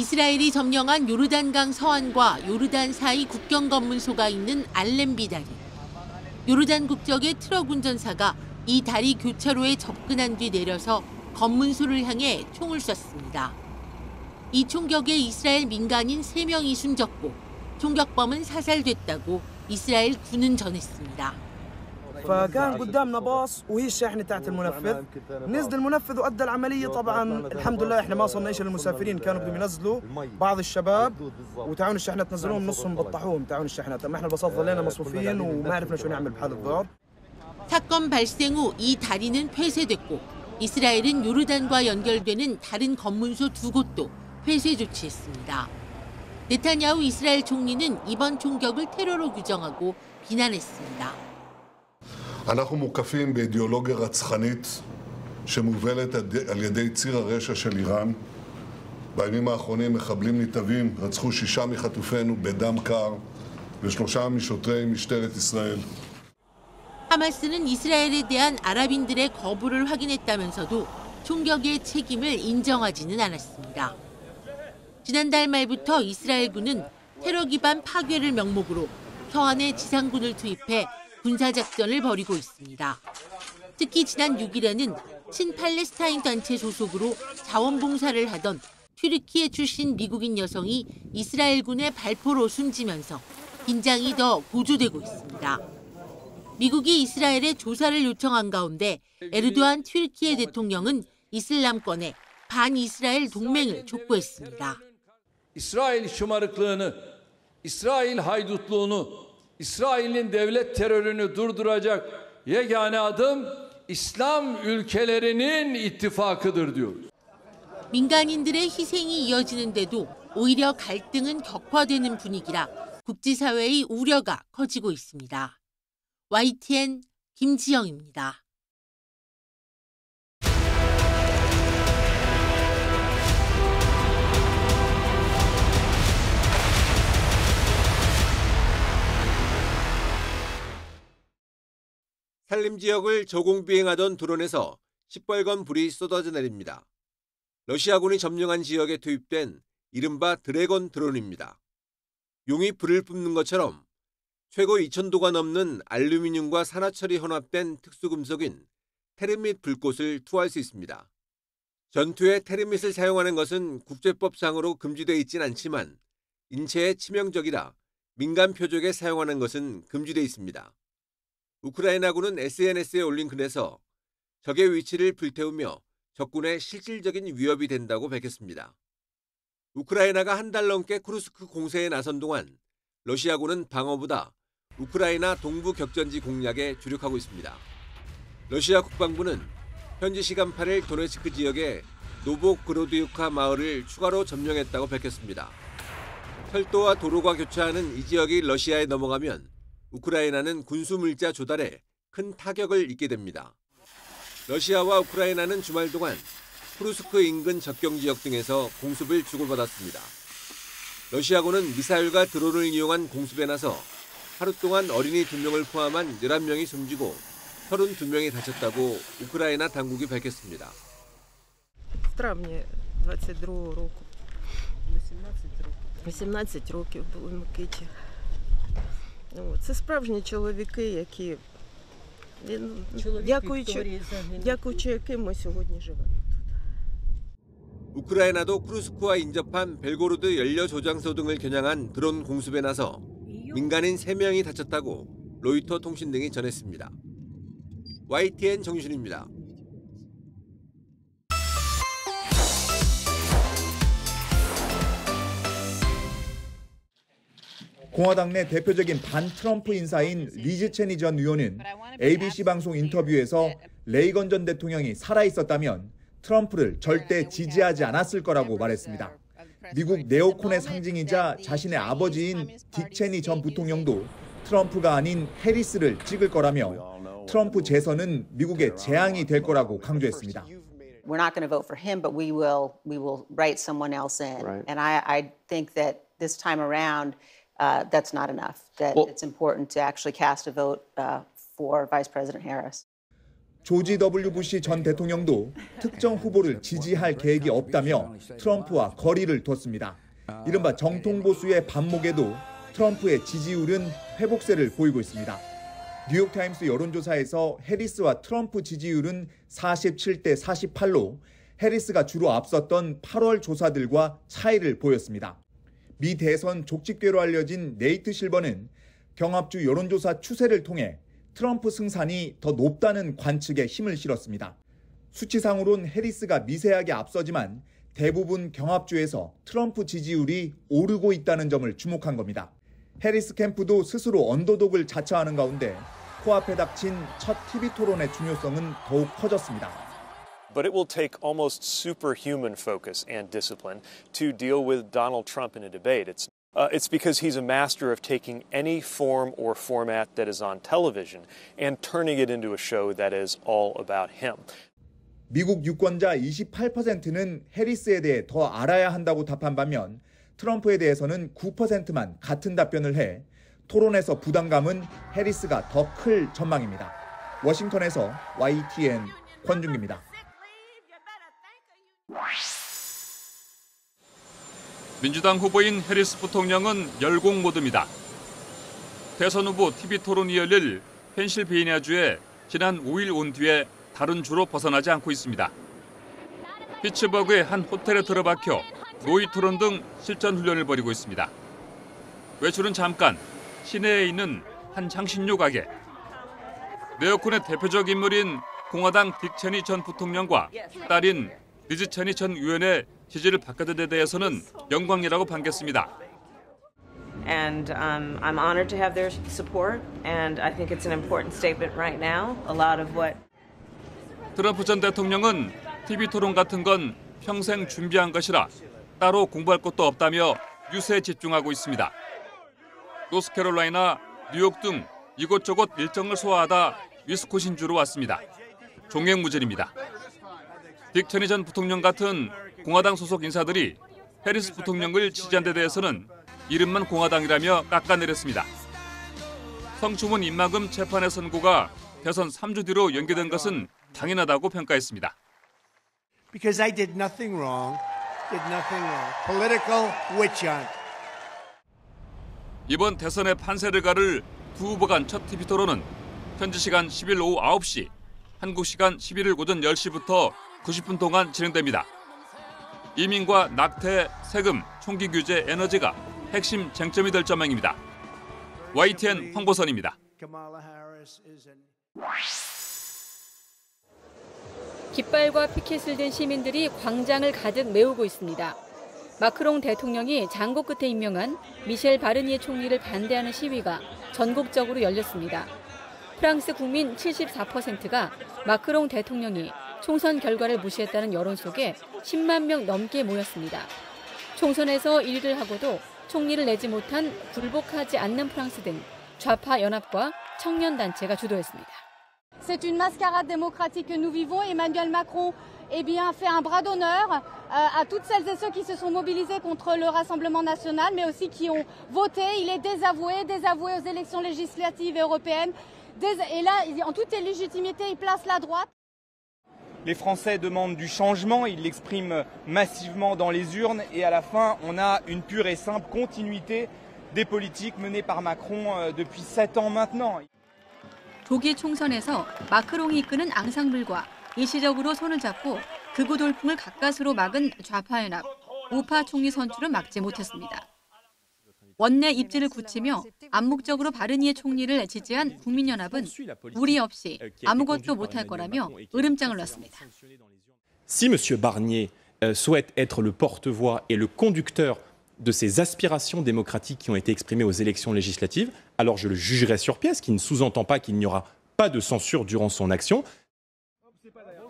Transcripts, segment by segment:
이스라엘이 점령한 요르단강 서안과 요르단 사이 국경 검문소가 있는 알렘비 다리. 요르단 국적의 트럭 운전사가 이 다리 교차로에 접근한 뒤 내려서 검문소를 향해 총을 쐈습니다. 이 총격에 이스라엘 민간인 3명이 숨졌고 총격범은 사살됐다고 이스라엘 군은 전했습니다. فكان قدامنا باص وهي الشاحنه تحت المنفذ نزل المنفذ وادى العمليه طبعا الحمد لله احنا ما وصلناش للمسافرين كانوا بدهم ينزلوا بعض الشباب وتعاون الشحنات نزلوهم نصهم بطحوهم تعاون الشحنات اما احنا الباصات ظلينا مصفوفين وما عرفنا شو نعمل بحال الضرب. 사건 발생 후 이 다리는 폐쇄됐고 이스라엘은 요르단과 연결되는 다른 검문소 2곳도 폐쇄 조치했습니다. 네타냐후 이스라엘 총리는 이번 총격을 테러로 규정하고 비난했습니다. אנחנו מוקפים באידיאולוגיה רצחנית שמובלת על ידי ציר הרשע של איראן. בימים האחרונים מחבלים נתעבים רצחו 6 מחטופינו בדם קר ו3 משוטרי משטרת ישראל. 하마스는 이스라엘에 대한 아랍인들의 거부를 확인했다면서도 총격의 책임을 인정하지는 않았습니다. 지난달 말부터 이스라엘군은 테러 기반 파괴를 명목으로 서안에 지상군을 투입해 군사작전을 벌이고 있습니다. 특히 지난 6일에는 친팔레스타인 단체 소속으로 자원봉사를 하던 튀르키예 출신 미국인 여성이 이스라엘군의 발포로 숨지면서 긴장이 더 고조되고 있습니다. 미국이 이스라엘에 조사를 요청한 가운데 에르도안 튀르키예 대통령은 이슬람권의 반이스라엘 동맹을 촉구했습니다. İsrail şımarıklığını, İsrail haydutluğunu, İsrail'in devlet terörünü durduracak yegane adım İslam ülkelerinin ittifakıdır diyoruz. 민간인들의 희생이 이어지는데도 오히려 갈등은 격화되는 분위기라 국제사회의 우려가 커지고 있습니다. YTN 김지영입니다. 산림 지역을 저공비행하던 드론에서 시뻘건 불이 쏟아져 내립니다. 러시아군이 점령한 지역에 투입된 이른바 드래곤 드론입니다. 용이 불을 뿜는 것처럼 최고 2000도가 넘는 알루미늄과 산화철이 혼합된 특수금속인 테르밋 불꽃을 투하할 수 있습니다. 전투에 테르밋을 사용하는 것은 국제법상으로 금지되어 있진 않지만 인체에 치명적이라 민간 표적에 사용하는 것은 금지되어 있습니다. 우크라이나군은 SNS에 올린 글에서 적의 위치를 불태우며 적군의 실질적인 위협이 된다고 밝혔습니다. 우크라이나가 한 달 넘게 쿠르스크 공세에 나선 동안 러시아군은 방어보다 우크라이나 동부 격전지 공략에 주력하고 있습니다. 러시아 국방부는 현지 시간 8일 도네츠크 지역의 노보그로드유카 마을을 추가로 점령했다고 밝혔습니다. 철도와 도로가 교차하는 이 지역이 러시아에 넘어가면 우크라이나는 군수 물자 조달에 큰 타격을 입게 됩니다. 러시아와 우크라이나는 주말 동안 쿠르스크 인근 접경 지역 등에서 공습을 주고받았습니다. 러시아군은 미사일과 드론을 이용한 공습에 나서 하루 동안 어린이 2명을 포함한 11명이 숨지고 32명이 다쳤다고 우크라이나 당국이 밝혔습니다. В травні 22-го року. 18 років були в Микиті. Це справжні чоловіки, які дякуючи яким ми сьогодні живемо. 우크라이나도 쿠르스크와 인접한 벨고로드 연료 조장소 등을 겨냥한 드론 공습에 나서 민간인 3명이 다쳤다고 로이터 통신 등이 전했습니다. YTN 정유신입니다. 공화당 내 대표적인 반트럼프 인사인 리즈 체니 전 의원은 ABC 방송 인터뷰에서 레이건 전 대통령이 살아있었다면 트럼프를 절대 지지하지 않았을 거라고 말했습니다. 미국 네오콘의 상징이자 자신의 아버지인 딕 체니 전 부통령도 트럼프가 아닌 해리스를 찍을 거라며 트럼프 재선은 미국의 재앙이 될 거라고 강조했습니다. We're not going to vote for him, but we will write someone else in. Right. And I think that this time around, that's not enough. That it's important to actually cast a vote for Vice President Harris. 조지 W. 부시 전 대통령도 특정 후보를 지지할 계획이 없다며 트럼프와 거리를 뒀습니다. 이른바 정통보수의 반목에도 트럼프의 지지율은 회복세를 보이고 있습니다. 뉴욕타임스 여론조사에서 해리스와 트럼프 지지율은 47대 48로 해리스가 주로 앞섰던 8월 조사들과 차이를 보였습니다. 미 대선 족집괴로 알려진 네이트 실버는 경합주 여론조사 추세를 통해 트럼프 승산이 더 높다는 관측에 힘을 실었습니다. 수치상으론 해리스가 미세하게 앞서지만 대부분 경합주에서 트럼프 지지율이 오르고 있다는 점을 주목한 겁니다. 해리스 캠프도 스스로 언더독을 자처하는 가운데 코앞에 닥친 첫 TV 토론의 중요성은 더욱 커졌습니다. But it will take almost superhuman focus and discipline to deal with Donald Trump in a debate. It's because he's a master of taking any form or format that is on television and turning it into a show that is all about him. 미국 유권자 28%는 해리스에 대해 더 알아야 한다고 답한 반면 트럼프에 대해서는 9%만 같은 답변을 해 토론에서 부담감은 해리스가 더 클 전망입니다. 워싱턴에서 YTN 권준기입니다. 민주당 후보인 해리스 부통령은 열공 모드입니다. 대선 후보 TV 토론이 열릴 펜실베이니아주에 지난 5일 온 뒤에 다른 주로 벗어나지 않고 있습니다. 피츠버그의 한 호텔에 들어박혀 노이 토론 등 실전 훈련을 벌이고 있습니다. 외출은 잠깐 시내에 있는 한 향신료 가게. 네오콘의 대표적 인물인 공화당 딕 체니 전 부통령과 딸인 리즈 체니 전 의원의 지지를 받게 된 데 대해서는 영광이라고 반겼습니다. And I'm honored to have their support, and I think it's an important statement right now. A lot of what 트럼프 전 대통령은 TV 토론 같은 건 평생 준비한 것이라 따로 공부할 것도 없다며 유세에 집중하고 있습니다. 노스캐롤라이나, 뉴욕 등 이곳저곳 일정을 소화하다 위스콘신주로 왔습니다. 종횡무진입니다. 딕 체니 전 부통령 같은 공화당 소속 인사들이 해리스 부통령을 지지한 데 대해서는 이름만 공화당이라며 깎아내렸습니다. 성추문 입막음 재판의 선고가 대선 3주 뒤로 연기된 것은 당연하다고 평가했습니다. Because I did nothing wrong. Political witch hunt. 이번 대선의 판세를 가를 두 후보 간 첫 TV 토론은 현지 시간 10일 오후 9시, 한국 시간 11일 오전 10시부터 90분 동안 진행됩니다. 이민과 낙태, 세금, 총기 규제, 에너지가 핵심 쟁점이 될 전망입니다. YTN 황보선입니다. 깃발과 피켓을 든 시민들이 광장을 가득 메우고 있습니다. 마크롱 대통령이 장고 끝에 임명한 미셸 바르니에 총리를 반대하는 시위가 전국적으로 열렸습니다. 프랑스 국민 74%가 마크롱 대통령이 총선 결과를 무시했다는 여론 속에 10만 명 넘게 모였습니다. 총선에서 1위를 하고도 총리를 내지 못한 굴복하지 않는 프랑스 등 좌파 연합과 청년단체가 주도했습니다. C'est une mascarade démocratique que nous vivons. Emmanuel Macron fait un bras d'honneur à toutes celles et ceux qui se sont mobilisés contre le Rassemblement national, mais aussi qui ont voté. Il est désavoué aux élections législatives et européennes. Et là, en toute légitimité, il place la droite. Les Français demandent du changement, ils l'expriment massivement dans les urnes et à la fin, on a une pure et simple continuité des politiques menées par Macron depuis 7 ans maintenant. 조기 총선에서 마크롱이 이끄는 앙상블과 일시적으로 손을 잡고 극우 돌풍을 가까스로 막은 좌파연합, 우파 총리 선출은 막지 못했습니다. 원내 입지를 굳히며 암묵적으로 바르니에 총리를 지지한 국민연합은 무리 없이 아무것도 못할 거라며 으름장을 놨습니다. Si M. Barnier souhaite être le porte-voix et le conducteur de ces aspirations démocratiques qui ont été exprimées aux élections législatives, alors je le jugerai sur pièce, ce qui ne sous-entend pas qu'il n'y aura pas de censure durant son action.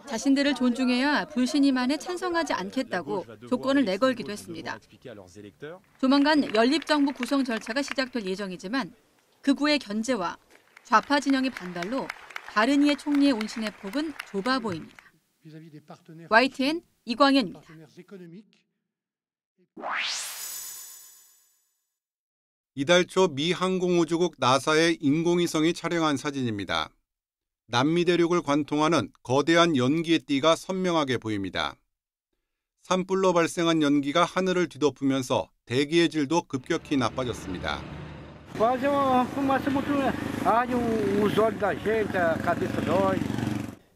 자신들을 존중해야 불신임안에 찬성하지 않겠다고 조건을 내걸기도 했습니다. 조만간 연립정부 구성 절차가 시작될 예정이지만 극우의 견제와 좌파 진영의 반발로 바르니에 총리의 운신의 폭은 좁아 보입니다. YTN 이광현입니다. 이달 초 미 항공우주국 나사의 인공위성이 촬영한 사진입니다. 남미 대륙을 관통하는 거대한 연기의 띠가 선명하게 보입니다. 산불로 발생한 연기가 하늘을 뒤덮으면서 대기의 질도 급격히 나빠졌습니다.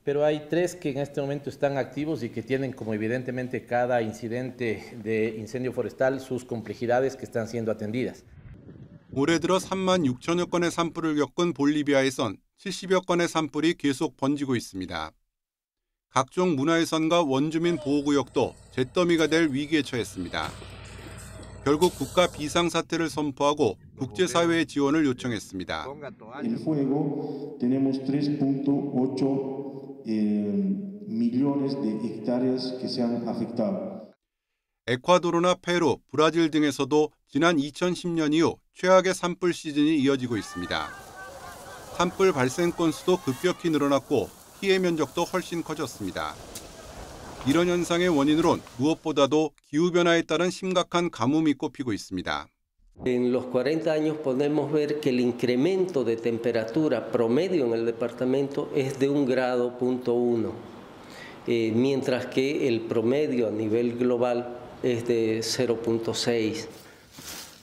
Pero hay tres que en este momento están activos y que tienen como evidentemente cada incidente de incendio forestal sus complejidades que están siendo atendidas. 올해 들어 3만 6천여 건의 산불을 겪은 볼리비아에선 70여 건의 산불이 계속 번지고 있습니다. 각종 문화유산과 원주민 보호구역도 잿더미가 될 위기에 처했습니다. 결국 국가 비상사태를 선포하고 국제사회의 지원을 요청했습니다. El fuego tenemos 3.8 millones de hectáreas que se han afectado. 에콰도르나 페루, 브라질 등에서도 지난 2010년 이후 최악의 산불 시즌이 이어지고 있습니다. 산불 발생 건수도 급격히 늘어났고 피해 면적도 훨씬 커졌습니다. 이런 현상의 원인으론 무엇보다도 기후변화에 따른 심각한 가뭄이 꼽히고 있습니다. En los 40 años podemos ver que el incremento de temperatura promedio en el departamento es de 1,1 grados, mientras que el promedio a nivel global es de 0,6.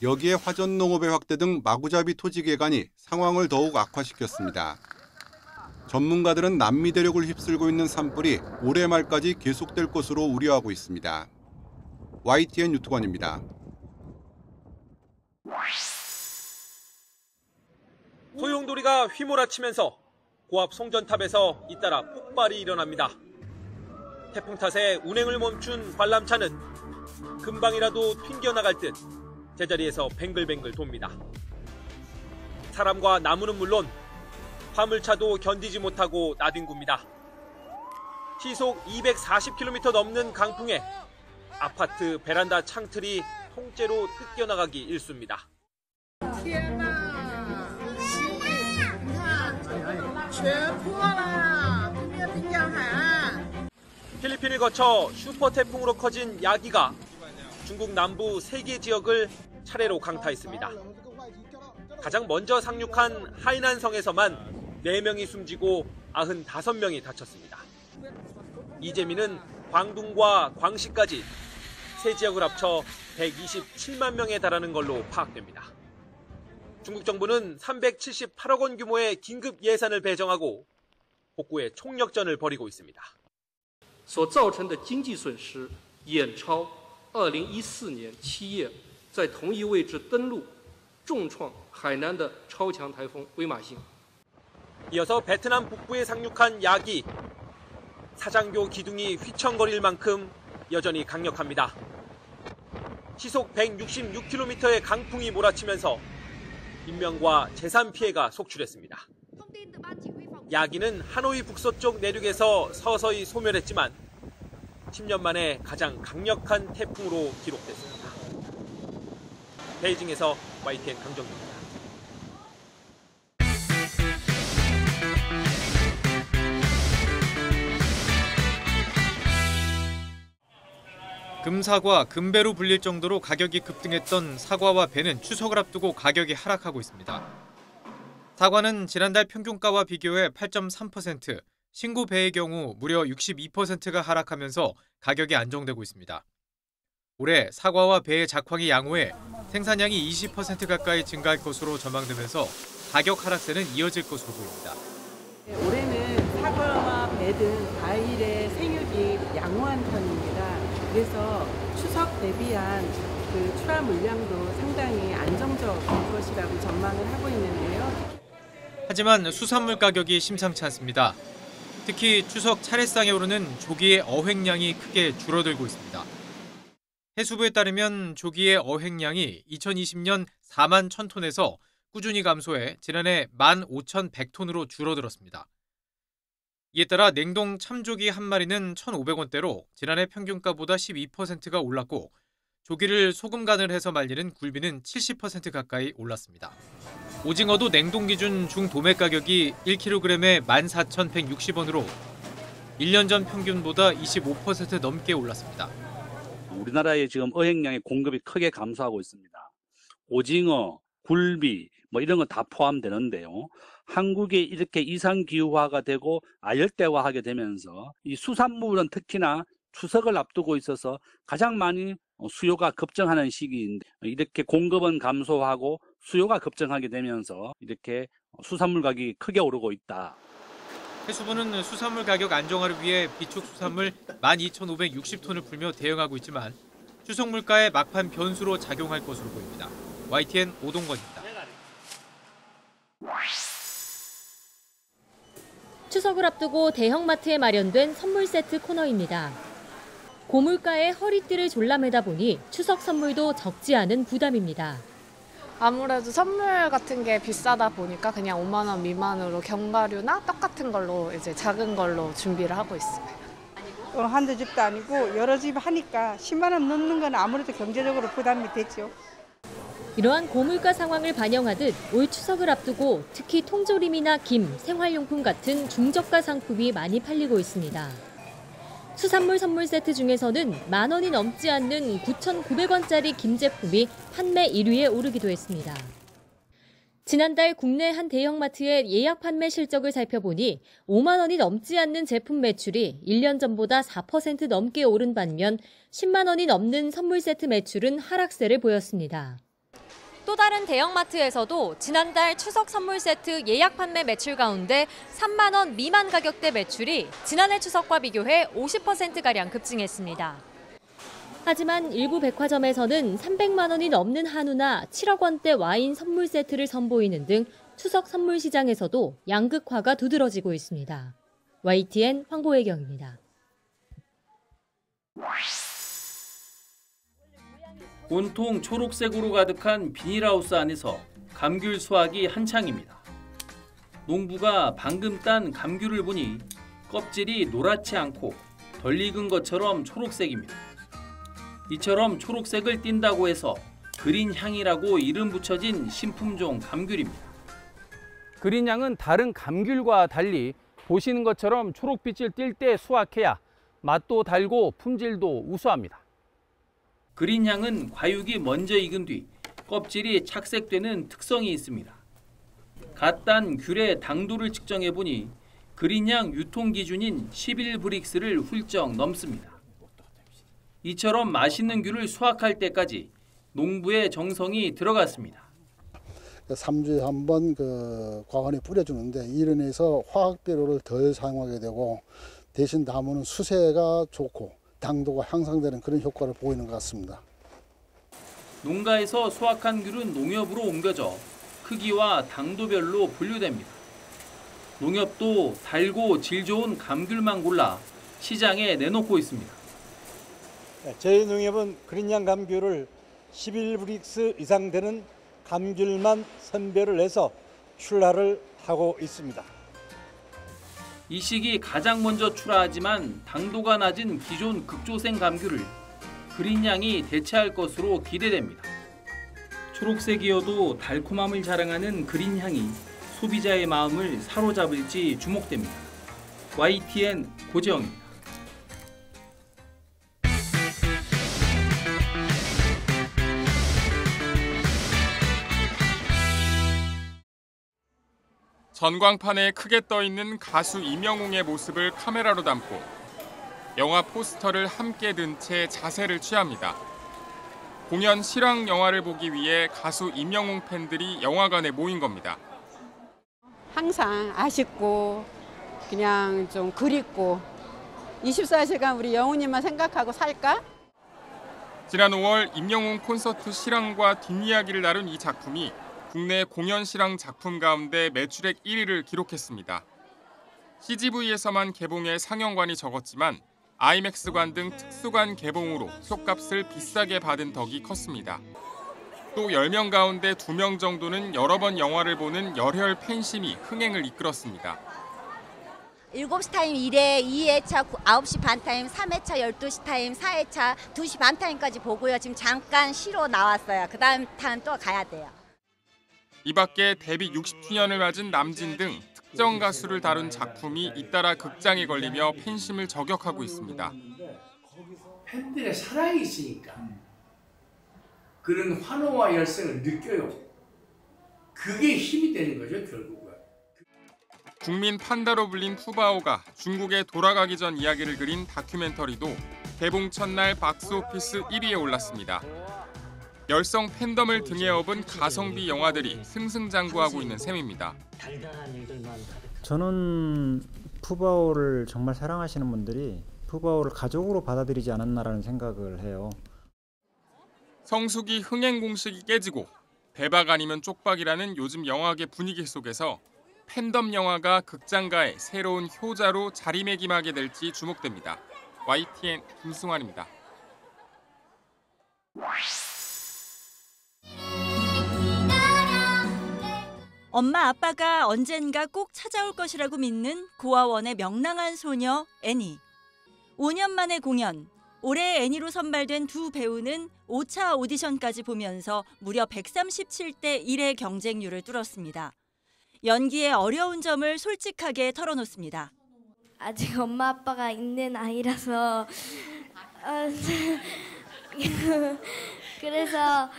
여기에 화전농업의 확대 등 마구잡이 토지 개간이 상황을 더욱 악화시켰습니다. 전문가들은 남미 대륙을 휩쓸고 있는 산불이 올해 말까지 계속될 것으로 우려하고 있습니다. YTN 유튜관입니다. 소용돌이가 휘몰아치면서 고압 송전탑에서 잇따라 폭발이 일어납니다. 태풍 탓에 운행을 멈춘 관람차는 금방이라도 튕겨나갈 듯 제자리에서 뱅글뱅글 돕니다. 사람과 나무는 물론 화물차도 견디지 못하고 나뒹굽니다. 시속 240km 넘는 강풍에 아파트 베란다 창틀이 통째로 뜯겨나가기 일쑤입니다. 필리핀을 거쳐 슈퍼 태풍으로 커진 야기가 중국 남부 3개 지역을 차례로 강타했습니다. 가장 먼저 상륙한 하이난성에서만 4명이 숨지고 95명이 다쳤습니다. 이재민은 광둥과 광시까지 세 지역을 합쳐 127만 명에 달하는 걸로 파악됩니다. 중국 정부는 378억 원 규모의 긴급 예산을 배정하고 복구에 총력전을 벌이고 있습니다. 所造成的经济损失远超2014年7月在同一位置登陆重创海南的超强台风威马星。 이어서 베트남 북부에 상륙한 야기. 사장교 기둥이 휘청거릴 만큼 여전히 강력합니다. 시속 166km의 강풍이 몰아치면서 인명과 재산 피해가 속출했습니다. 야기는 하노이 북서쪽 내륙에서 서서히 소멸했지만 10년 만에 가장 강력한 태풍으로 기록됐습니다. 베이징에서 YTN 강정규입니다. 금사과, 금배로 불릴 정도로 가격이 급등했던 사과와 배는 추석을 앞두고 가격이 하락하고 있습니다. 사과는 지난달 평균가와 비교해 8.3%, 신고 배의 경우 무려 62%가 하락하면서 가격이 안정되고 있습니다. 올해 사과와 배의 작황이 양호해 생산량이 20% 가까이 증가할 것으로 전망되면서 가격 하락세는 이어질 것으로 보입니다. 올해는 사과와 배 등 과일의 생육이 양호한 편입니다. 그래서 추석 대비한 출하 물량도 상당히 안정적일 것이라고 전망을 하고 있는데요. 하지만 수산물 가격이 심상치 않습니다. 특히 추석 차례상에 오르는 조기의 어획량이 크게 줄어들고 있습니다. 해수부에 따르면 조기의 어획량이 2020년 4만 1,000톤에서 꾸준히 감소해 지난해 15,100톤으로 줄어들었습니다. 이에 따라 냉동 참조기 한 마리는 1,500원대로 지난해 평균가보다 12%가 올랐고 조기를 소금 간을 해서 말리는 굴비는 70% 가까이 올랐습니다. 오징어도 냉동 기준 중도매 가격이 1kg에 14,160원으로 1년 전 평균보다 25% 넘게 올랐습니다. 우리나라의 지금 어획량의 공급이 크게 감소하고 있습니다. 오징어, 굴비 이런 거 다 포함되는데요. 한국이 이렇게 이상기후화가 되고 아열대화하게 되면서 이 수산물은 특히나 추석을 앞두고 있어서 가장 많이 수요가 급증하는 시기인데 이렇게 공급은 감소하고 수요가 급증하게 되면서 이렇게 수산물 가격이 크게 오르고 있다. 해수부는 수산물 가격 안정화를 위해 비축 수산물 12,560톤을 풀며 대응하고 있지만 추석 물가의 막판 변수로 작용할 것으로 보입니다. YTN 오동건입니다. 추석을 앞두고 대형마트에 마련된 선물 세트 코너입니다. 고물가에 허리띠를 졸라매다 보니 추석 선물도 적지 않은 부담입니다. 아무래도 선물 같은 게 비싸다 보니까 그냥 5만 원 미만으로 견과류나 떡 같은 걸로 이제 작은 걸로 준비를 하고 있어요. 한두 집도 아니고 여러 집 하니까 10만 원 넘는 건 아무래도 경제적으로 부담이 되죠. 이러한 고물가 상황을 반영하듯 올 추석을 앞두고 특히 통조림이나 김, 생활용품 같은 중저가 상품이 많이 팔리고 있습니다. 수산물 선물 세트 중에서는 10,000원이 넘지 않는 9,900원짜리 김 제품이 판매 1위에 오르기도 했습니다. 지난달 국내 한 대형마트의 예약 판매 실적을 살펴보니 5만 원이 넘지 않는 제품 매출이 1년 전보다 4% 넘게 오른 반면 10만 원이 넘는 선물 세트 매출은 하락세를 보였습니다. 또 다른 대형마트에서도 지난달 추석 선물 세트 예약 판매 매출 가운데 3만 원 미만 가격대 매출이 지난해 추석과 비교해 50%가량 급증했습니다. 하지만 일부 백화점에서는 300만 원이 넘는 한우나 7억 원대 와인 선물 세트를 선보이는 등 추석 선물 시장에서도 양극화가 두드러지고 있습니다. YTN 황보혜경입니다. 온통 초록색으로 가득한 비닐하우스 안에서 감귤 수확이 한창입니다. 농부가 방금 딴 감귤을 보니 껍질이 노랗지 않고 덜 익은 것처럼 초록색입니다. 이처럼 초록색을 띈다고 해서 그린향이라고 이름 붙여진 신품종 감귤입니다. 그린향은 다른 감귤과 달리 보시는 것처럼 초록빛을 띌 때 수확해야 맛도 달고 품질도 우수합니다. 그린향은 과육이 먼저 익은 뒤 껍질이 착색되는 특성이 있습니다. 갓 딴 귤의 당도를 측정해보니 그린향 유통기준인 11브릭스를 훌쩍 넘습니다. 이처럼 맛있는 귤을 수확할 때까지 농부의 정성이 들어갔습니다. 3주에 한 번 과관에 뿌려주는데 이로 인해서 화학비료를 덜 사용하게 되고 대신 나무는 수세가 좋고 당도가 향상되는 그런 효과를 보이는 것 같습니다. 농가에서 수확한 귤은 농협으로 옮겨져 크기와 당도별로 분류됩니다. 농협도 달고 질 좋은 감귤만 골라 시장에 내놓고 있습니다. 저희 농협은 그린향 감귤을 11브릭스 이상 되는 감귤만 선별을 해서 출하를 하고 있습니다. 이 시기 가장 먼저 출하하지만 당도가 낮은 기존 극조생 감귤을 그린향이 대체할 것으로 기대됩니다. 초록색이어도 달콤함을 자랑하는 그린향이 소비자의 마음을 사로잡을지 주목됩니다. YTN 고재영입니다. 전광판에 크게 떠있는 가수 임영웅의 모습을 카메라로 담고 영화 포스터를 함께 든 채 자세를 취합니다. 공연 실황 영화를 보기 위해 가수 임영웅 팬들이 영화관에 모인 겁니다. 항상 아쉽고 그냥 좀 그립고 24시간 우리 영웅님만 생각하고 살까? 지난 5월 임영웅 콘서트 실황과 뒷이야기를 다룬 이 작품이 국내 공연 실황 작품 가운데 매출액 1위를 기록했습니다. CGV에서만 개봉해 상영관이 적었지만 아이맥스관 등 특수관 개봉으로 표값을 비싸게 받은 덕이 컸습니다. 또 10명 가운데 2명 정도는 여러 번 영화를 보는 열혈 팬심이 흥행을 이끌었습니다. 7시 타임 1회, 2회차 9시 반 타임, 3회차 12시 타임, 4회차 2시 반 타임까지 보고요. 지금 잠깐 쉬러 나왔어요. 그 다음 또 가야 돼요. 이 밖에 데뷔 60주년을 맞은 남진 등 특정 가수를 다룬 작품이 잇따라 극장에 걸리며 팬심을 저격하고 있습니다. 팬들의 사랑이 있으니까 그런 환호와 열성을 느껴요. 그게 힘이 되는 거죠, 결국은. 국민 판다로 불린 푸바오가 중국에 돌아가기 전 이야기를 그린 다큐멘터리도 개봉 첫날 박스오피스 1위에 올랐습니다. 열성 팬덤을 등에 업은 가성비 영화들이 승승장구하고 있는 셈입니다. 저는 푸바오를 정말 사랑하시는 분들이 푸바오를 가족으로 받아들이지 않았나라는 생각을 해요. 성수기 흥행 공식이 깨지고 대박 아니면 쪽박이라는 요즘 영화계 분위기 속에서 팬덤 영화가 극장가의 새로운 효자로 자리매김하게 될지 주목됩니다. YTN 김승환입니다. 엄마 아빠가 언젠가 꼭 찾아올 것이라고 믿는 고아원의 명랑한 소녀 애니. 5년 만의 공연. 올해 애니로 선발된 두 배우는 5차 오디션까지 보면서 무려 137대 1의 경쟁률을 뚫었습니다. 연기의 어려운 점을 솔직하게 털어놓습니다. 아직 엄마 아빠가 있는 아이라서 그래서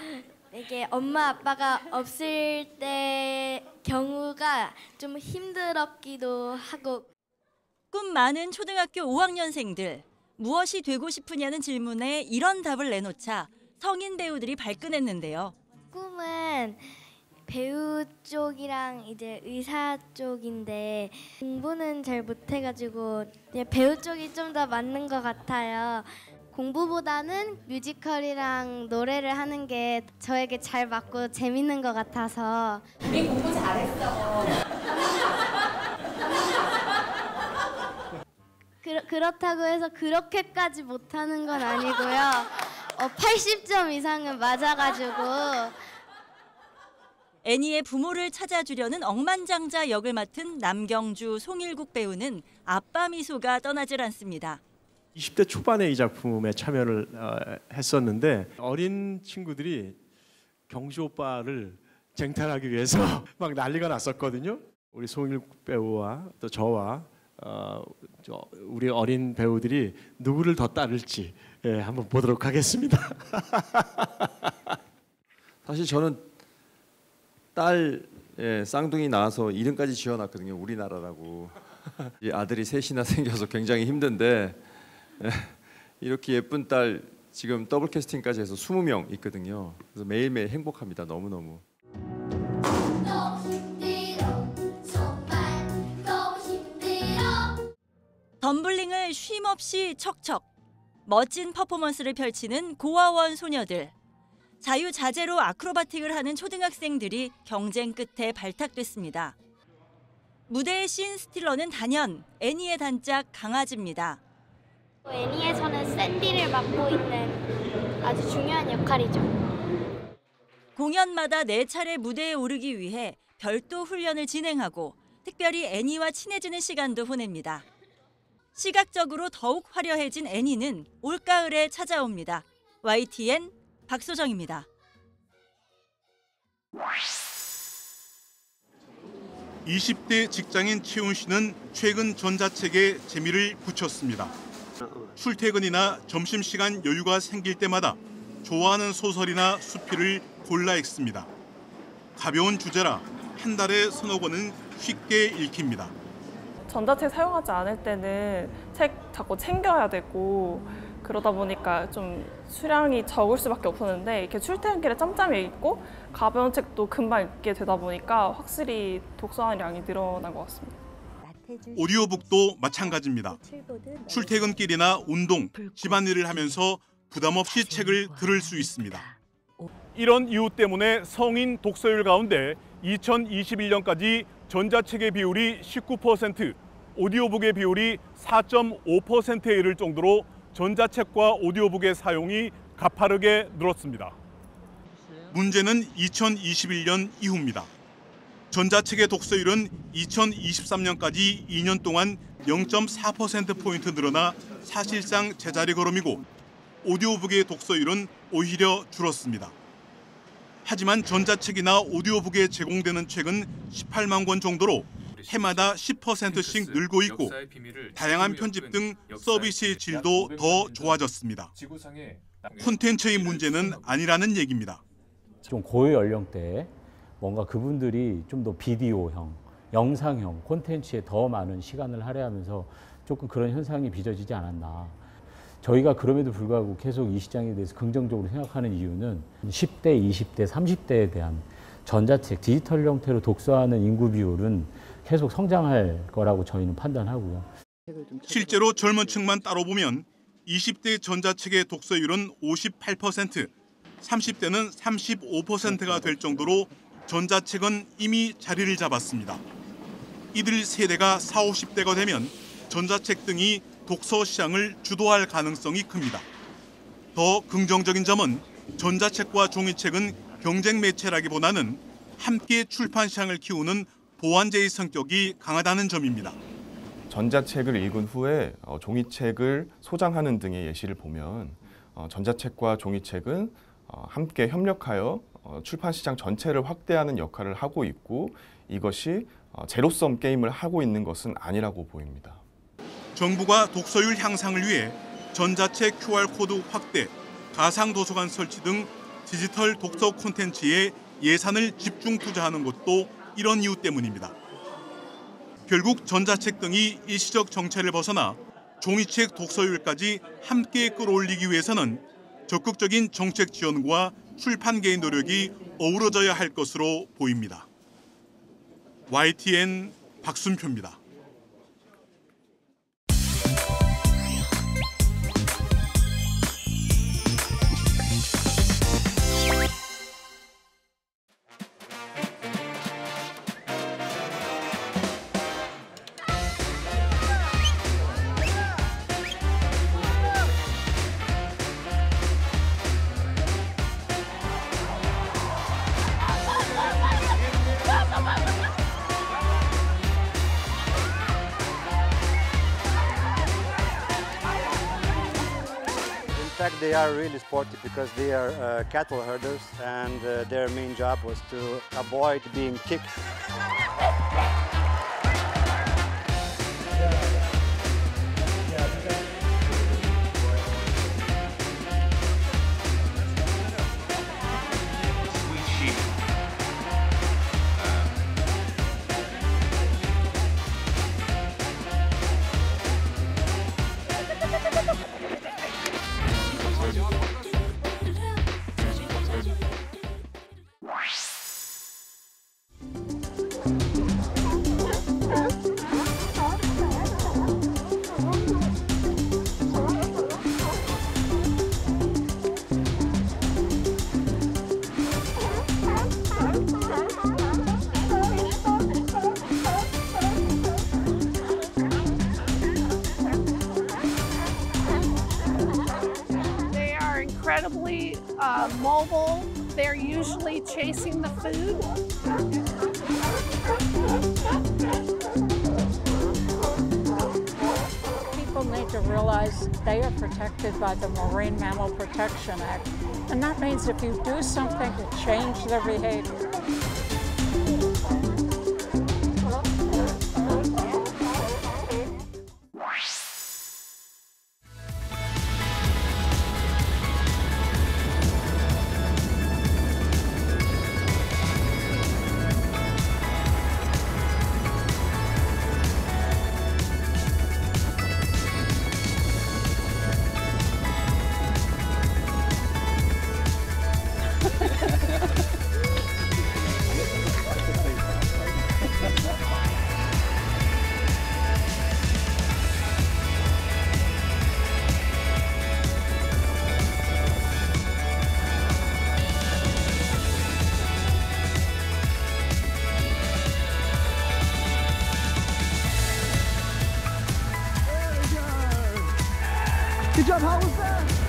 이게 엄마 아빠가 없을 때 경우가 좀 힘들었기도 하고. 꿈 많은 초등학교 5학년생들. 무엇이 되고 싶으냐는 질문에 이런 답을 내놓자 성인 배우들이 발끈했는데요. 꿈은 배우 쪽이랑 이제 의사 쪽인데 공부는 잘 못해가지고 배우 쪽이 좀 더 맞는 것 같아요. 공부보다는 뮤지컬이랑 노래를 하는 게 저에게 잘 맞고 재밌는 것 같아서. 우리 공부 잘했어. 그렇다고 해서 그렇게까지 못하는 건 아니고요. 80점 이상은 맞아가지고. 애니의 부모를 찾아주려는 억만장자 역을 맡은 남경주, 송일국 배우는 아빠 미소가 떠나질 않습니다. 20대 초반에 이 작품에 참여를 했었는데 어린 친구들이 경주 오빠를 쟁탈하기 위해서 막 난리가 났었거든요. 우리 송일국 배우와 또 저와 우리 어린 배우들이 누구를 더 따를지 한번 보도록 하겠습니다. 사실 저는 딸 쌍둥이 낳아서 이름까지 지어놨거든요. 우리나라라고. 아들이 셋이나 생겨서 굉장히 힘든데 이렇게 예쁜 딸 지금 더블 캐스팅까지 해서 20명 있거든요. 그래서 매일매일 행복합니다. 너무너무. 덤블링을 쉼없이 척척. 멋진 퍼포먼스를 펼치는 고아원 소녀들. 자유자재로 아크로바틱을 하는 초등학생들이 경쟁 끝에 발탁됐습니다. 무대의 씬 스틸러는 단연 애니의 단짝 강아지입니다. 애니에서는 샌디를 맡고 있는 아주 중요한 역할이죠. 공연마다 4차례 무대에 오르기 위해 별도 훈련을 진행하고 특별히 애니와 친해지는 시간도 보냅니다. 시각적으로 더욱 화려해진 애니는 올가을에 찾아옵니다. YTN 박소정입니다. 20대 직장인 채훈 씨는 최근 전자책에 재미를 붙였습니다. 출퇴근이나 점심시간 여유가 생길 때마다 좋아하는 소설이나 수필을 골라 읽습니다. 가벼운 주제라 한 달에 서너 권은 쉽게 읽힙니다. 전자책 사용하지 않을 때는 책 자꾸 챙겨야 되고 그러다 보니까 좀 수량이 적을 수밖에 없었는데 이렇게 출퇴근길에 짬짬이 읽고 가벼운 책도 금방 읽게 되다 보니까 확실히 독서하는 양이 늘어난 것 같습니다. 오디오북도 마찬가지입니다. 출퇴근길이나 운동, 집안일을 하면서 부담 없이 책을 들을 수 있습니다. 이런 이유 때문에 성인 독서율 가운데 2021년까지 전자책의 비율이 19%, 오디오북의 비율이 4.5%에 이를 정도로 전자책과 오디오북의 사용이 가파르게 늘었습니다. 문제는 2021년 이후입니다. 전자책의 독서율은 2023년까지 2년 동안 0.4%포인트 늘어나 사실상 제자리 걸음이고 오디오북의 독서율은 오히려 줄었습니다. 하지만 전자책이나 오디오북에 제공되는 책은 18만 권 정도로 해마다 10%씩 늘고 있고 다양한 편집 등 서비스의 질도 더 좋아졌습니다. 콘텐츠의 문제는 아니라는 얘기입니다. 좀 고연령대에 뭔가 그분들이 좀 더 비디오형 영상형 콘텐츠에 더 많은 시간을 할애하면서 조금 그런 현상이 빚어지지 않았나. 저희가 그럼에도 불구하고 계속 이 시장에 대해서 긍정적으로 생각하는 이유는 10대, 20대, 30대에 대한 전자책, 디지털 형태로 독서하는 인구 비율은 계속 성장할 거라고 저희는 판단하고요. 실제로 젊은 층만 따로 보면 20대 전자책의 독서율은 58%, 30대는 35%가 될 정도로 전자책은 이미 자리를 잡았습니다. 이들 세대가 40, 50대가 되면 전자책 등이 독서 시장을 주도할 가능성이 큽니다. 더 긍정적인 점은 전자책과 종이책은 경쟁 매체라기보다는 함께 출판 시장을 키우는 보완제의 성격이 강하다는 점입니다. 전자책을 읽은 후에 종이책을 소장하는 등의 예시를 보면 전자책과 종이책은 함께 협력하여 출판 시장 전체를 확대하는 역할을 하고 있고 이것이 제로섬 게임을 하고 있는 것은 아니라고 보입니다. 정부가 독서율 향상을 위해 전자책 QR코드 확대, 가상도서관 설치 등 디지털 독서 콘텐츠에 예산을 집중 투자하는 것도 이런 이유 때문입니다. 결국 전자책 등이 일시적 정체를 벗어나 종이책 독서율까지 함께 끌어올리기 위해서는 적극적인 정책 지원과 출판계의 노력이 어우러져야 할 것으로 보입니다. YTN 박순표입니다. In fact, they are really sporty because they are cattle herders, and their main job was to avoid being kicked. Incredibly mobile. They're usually chasing the food. People need to realize they are protected by the Marine Mammal Protection Act. And that means if you do something to change their behavior, Good job, how was that?